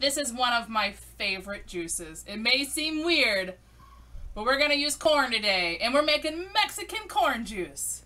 This is one of my favorite juices. It may seem weird, but we're gonna use corn today, and we're making Mexican corn juice.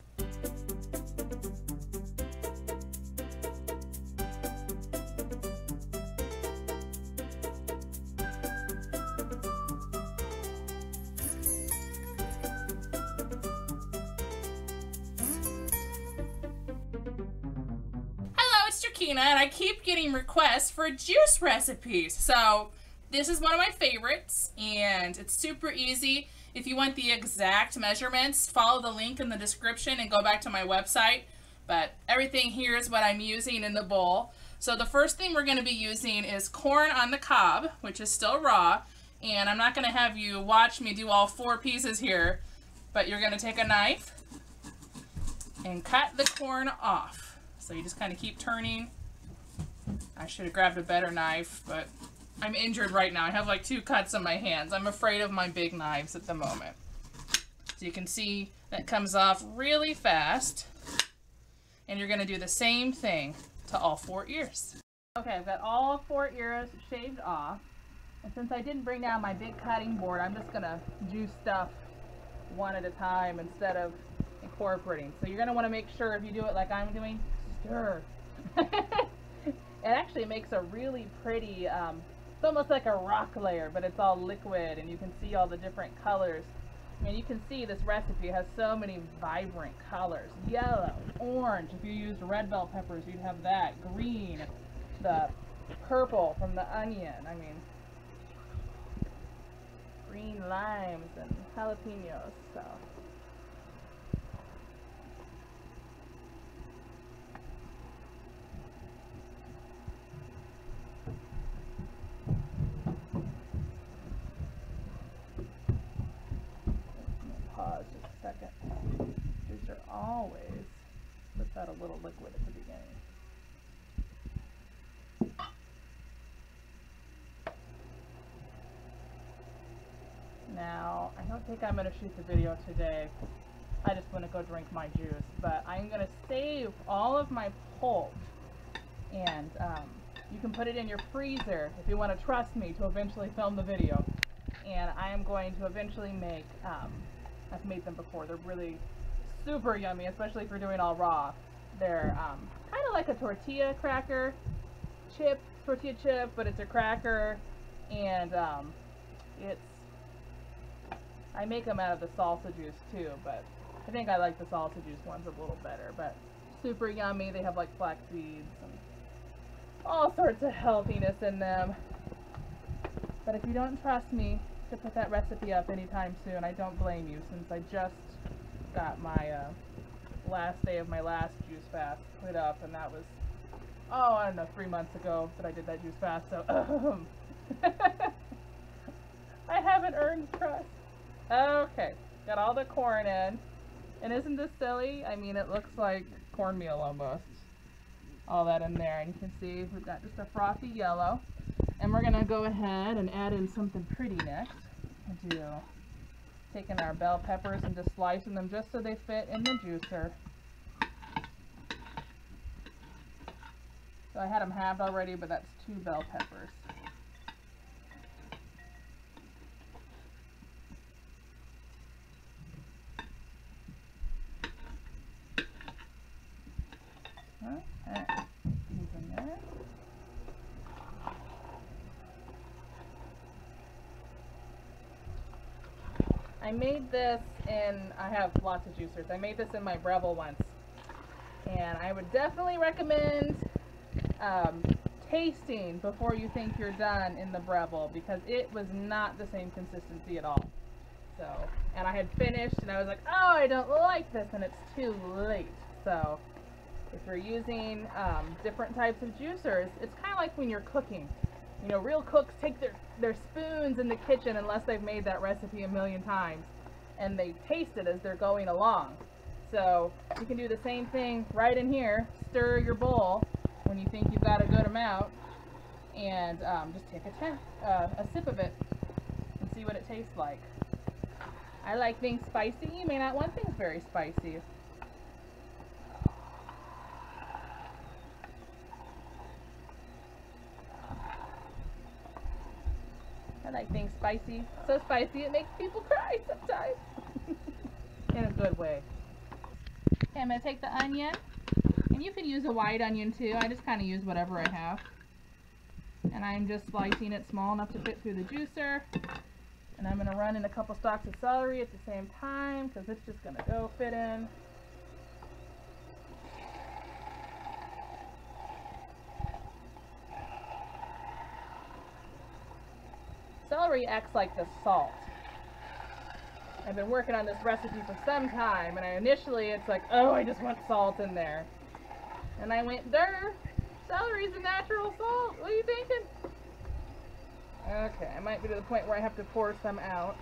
And I keep getting requests for juice recipes, so this is one of my favorites, and it's super easy. If you want the exact measurements, follow the link in the description and go back to my website, but everything here is what I'm using in the bowl. So the first thing we're going to be using is corn on the cob, which is still raw, and I'm not going to have you watch me do all 4 pieces here, but you're going to take a knife and cut the corn off. So you just kind of keep turning. I should have grabbed a better knife, but I'm injured right now. I have like 2 cuts on my hands. I'm afraid of my big knives at the moment. So you can see that comes off really fast. And you're going to do the same thing to all 4 ears. Okay, I've got all 4 ears shaved off. And since I didn't bring down my big cutting board, I'm just going to juice stuff one at a time instead of incorporating. So you're going to want to make sure, if you do it like I'm doing, stir. It actually makes a really pretty, it's almost like a rock layer, but it's all liquid, and you can see all the different colors. I mean, you can see this recipe has so many vibrant colors. Yellow, orange, if you used red bell peppers, you'd have that. Green, the purple from the onion, I mean, green limes and jalapenos, so. Always puts out a little liquid at the beginning. Now, I don't think I'm going to shoot the video today. I just want to go drink my juice, but I'm going to save all of my pulp, and you can put it in your freezer if you want to trust me to eventually film the video. And I am going to eventually make, I've made them before, they're really super yummy, especially if you're doing all raw. They're kind of like a tortilla chip, but it's a cracker, and I make them out of the salsa juice too, but I think I like the salsa juice ones a little better, but super yummy. They have like flax seeds and all sorts of healthiness in them. But if you don't trust me to put that recipe up anytime soon, I don't blame you, since I just got my last day of my last juice fast put up, and that was, oh, I don't know, 3 months ago that I did that juice fast, so I haven't earned trust. Okay, got all the corn in, and isn't this silly? I mean, it looks like cornmeal almost. All that in there, and you can see we've got just a frothy yellow, and we're gonna go ahead and add in something pretty next. Taking our bell peppers and just slicing them just so they fit in the juicer. So I had them halved already, but that's 2 bell peppers. Okay. These in there. I made this in, I have lots of juicers. I made this in my Breville once, and I would definitely recommend tasting before you think you're done in the Breville, because it was not the same consistency at all. So, and I had finished and I was like, oh, I don't like this, and it's too late. So if you're using different types of juicers, it's kind of like when you're cooking. You know, real cooks take their spoons in the kitchen, unless they've made that recipe a million times, and they taste it as they're going along. So you can do the same thing right in here. Stir your bowl when you think you've got a good amount, and just take a sip of it and see what it tastes like. I like things spicy. You may not want things very spicy. I like things spicy. So spicy it makes people cry sometimes. In a good way. Okay, I'm going to take the onion. And you can use a white onion too. I just kind of use whatever I have. And I'm just slicing it small enough to fit through the juicer. And I'm going to run in a couple stalks of celery at the same time because it's just going to go fit in. Celery acts like the salt. I've been working on this recipe for some time, and initially it's like, oh, I just want salt in there. And I went, durr, celery's a natural salt. What are you thinking? Okay, I might be to the point where I have to pour some out.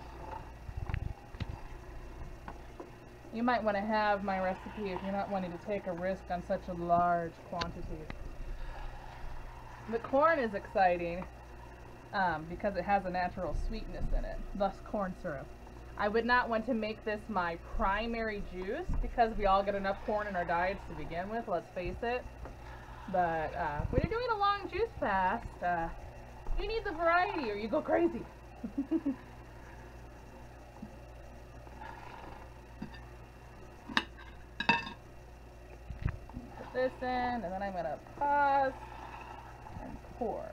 You might want to have my recipe if you're not wanting to take a risk on such a large quantity. The corn is exciting because it has a natural sweetness in it, thus corn syrup. I would not want to make this my primary juice because we all get enough corn in our diets to begin with, let's face it. But when you're doing a long juice fast, you need the variety or you go crazy. Put this in, and then I'm going to pause and pour.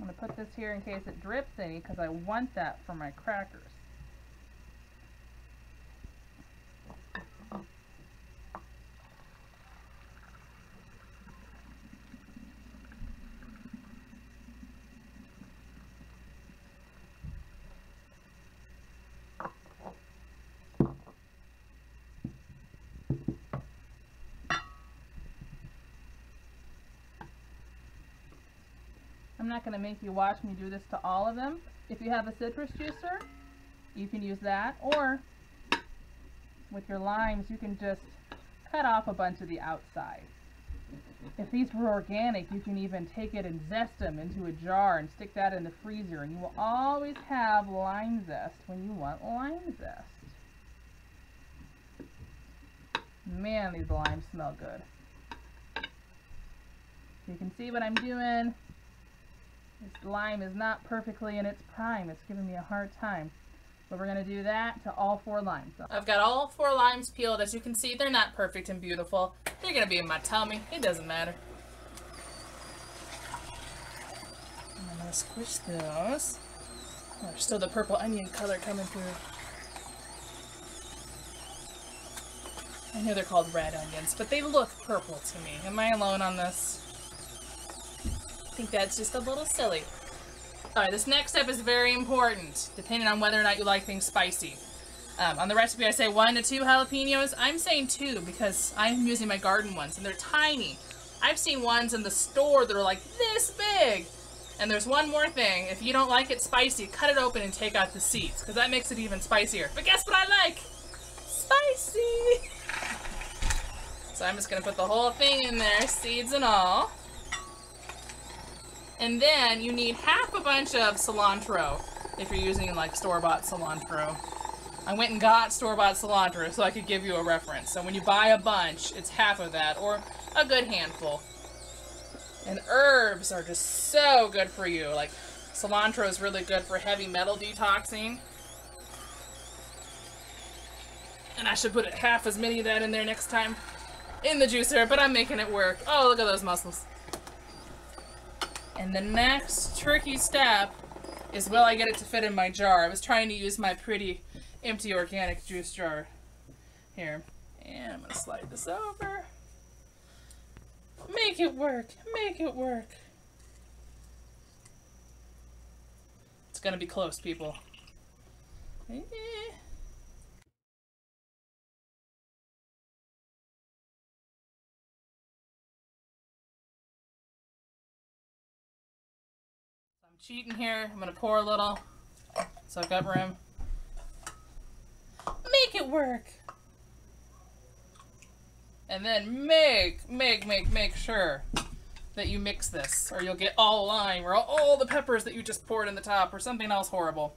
I'm going to put this here in case it drips any because I want that for my crackers. I'm not going to make you watch me do this to all of them. If you have a citrus juicer, you can use that, or with your limes, you can just cut off a bunch of the outside. If these were organic, you can even take it and zest them into a jar and stick that in the freezer, and you will always have lime zest when you want lime zest. Man, these limes smell good. You can see what I'm doing. This lime is not perfectly in its prime. It's giving me a hard time. But we're going to do that to all 4 limes. I've got all 4 limes peeled. As you can see, they're not perfect and beautiful. They're going to be in my tummy. It doesn't matter. And I'm going to squish those. Oh, there's still the purple onion color coming through. I know they're called red onions, but they look purple to me. Am I alone on this? I think that's just a little silly. Alright, this next step is very important, depending on whether or not you like things spicy. On the recipe I say 1 to 2 jalapenos. I'm saying 2 because I'm using my garden ones and they're tiny. I've seen ones in the store that are like this big. And there's one more thing. If you don't like it spicy, cut it open and take out the seeds because that makes it even spicier. But guess what I like? Spicy! So I'm just going to put the whole thing in there, seeds and all. And then you need half a bunch of cilantro if you're using like store-bought cilantro. I went and got store-bought cilantro so I could give you a reference. So when you buy a bunch, it's half of that or a good handful. And herbs are just so good for you. Like cilantro is really good for heavy metal detoxing. And I should put half as many of that in there next time in the juicer, but I'm making it work. Oh, look at those muscles. And the next tricky step is will I get it to fit in my jar. I was trying to use my pretty empty organic juice jar here. And I'm going to slide this over. Make it work. Make it work. It's going to be close, people. I'm cheating here. I'm going to pour a little so I've got room. Make it work. And then make sure that you mix this or you'll get all lime or all the peppers that you just poured in the top or something else horrible.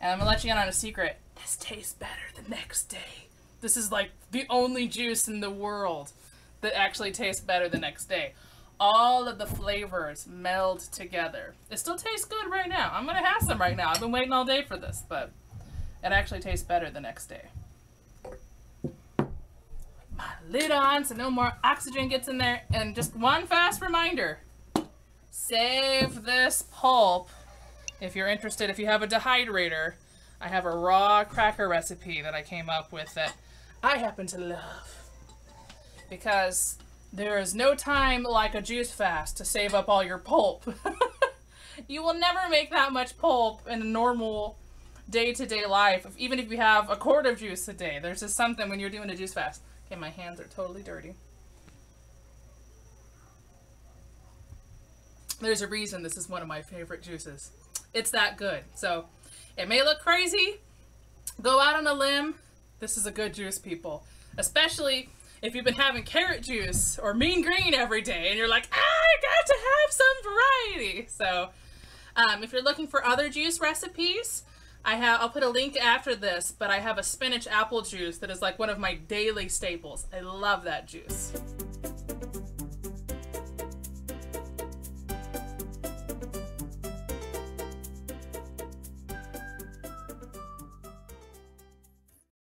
And I'm going to let you in on a secret. This tastes better the next day. This is like the only juice in the world that actually tastes better the next day. All of the flavors meld together. It still tastes good right now. I'm gonna have some right now. I've been waiting all day for this, but it actually tastes better the next day. My lid on so no more oxygen gets in there. And just one fast reminder, save this pulp if you're interested. If you have a dehydrator, I have a raw cracker recipe that I came up with that I happen to love, because there is no time like a juice fast to save up all your pulp. You will never make that much pulp in a normal day-to-day life, even if you have a quart of juice a day. There's just something when you're doing a juice fast. Okay, my hands are totally dirty. There's a reason this is one of my favorite juices. It's that good. So it may look crazy. Go out on a limb. This is a good juice, people. Especially if you've been having carrot juice or mean green every day and you're like, I got to have some variety. So if you're looking for other juice recipes, I'll put a link after this, but I have a spinach apple juice that is like one of my daily staples. I love that juice.